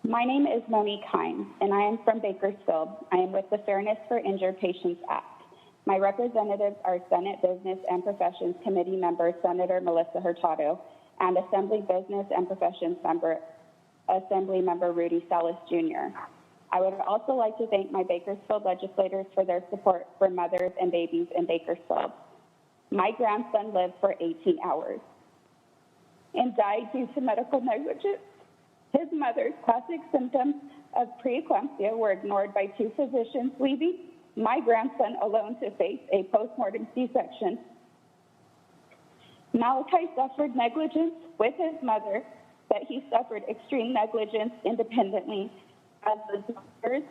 My name is Monique, and I am from Bakersfield. I am with the Fairness for Injured Patients Act. My representatives are Senate Business and Professions Committee member Senator Melissa Hurtado and Assembly Business and Professions member Assembly Member Rudy Salas Jr. I would also like to thank my Bakersfield legislators for their support for mothers and babies in Bakersfield. My grandson lived for 18 hours and died due to medical negligence. His mother's classic symptoms of preeclampsia were ignored by two physicians, leaving my grandson alone to face a postmortem C-section. Malachi suffered negligence with his mother, but he suffered extreme negligence independently as the doctors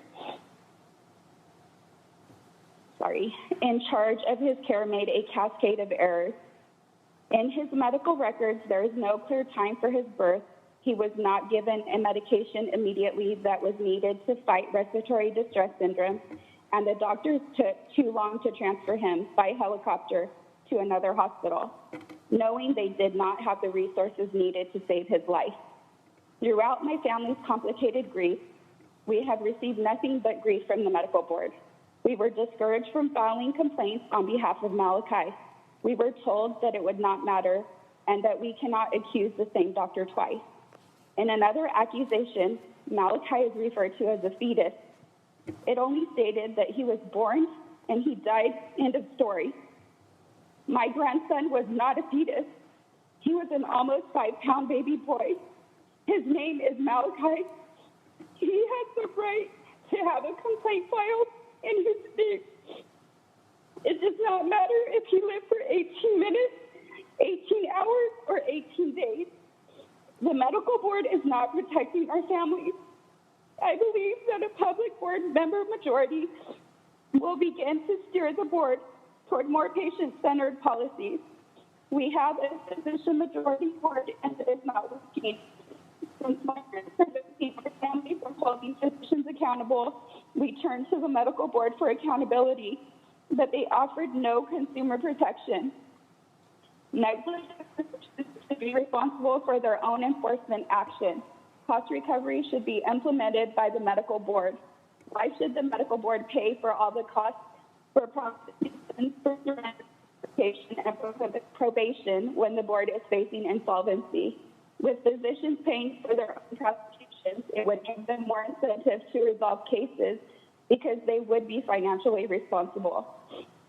in charge of his care made a cascade of errors. In his medical records, there is no clear time for his birth. He was not given a medication immediately that was needed to fight respiratory distress syndrome, and the doctors took too long to transfer him by helicopter to another hospital, knowing they did not have the resources needed to save his life. Throughout my family's complicated grief, we have received nothing but grief from the medical board. We were discouraged from filing complaints on behalf of Malachi. We were told that it would not matter and that we cannot accuse the same doctor twice. In another accusation, Malachi is referred to as a fetus. It only stated that he was born and he died, end of story. My grandson was not a fetus. He was an almost 5-pound baby boy. His name is Malachi. He has the right to have a complaint filed in his name. It does not matter if he lived for 18 minutes, 18 hours, or 18 days. The medical board is not protecting our families. I believe that a public board member majority will begin to steer the board toward more patient-centered policies. We have a physician majority board, and it is not working. Since my family from holding physicians accountable, we turned to the medical board for accountability, but they offered no consumer protection. Negligent physicians should be responsible for their own enforcement action. Cost recovery should be implemented by the medical board. Why should the medical board pay for all the costs for prosecution, for certification, and for probation when the board is facing insolvency? With physicians paying for their own prosecutions, it would give them more incentive to resolve cases because they would be financially responsible.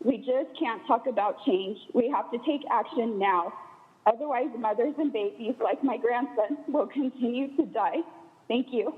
We just can't talk about change. We have to take action now. Otherwise, mothers and babies like my grandson will continue to die. Thank you.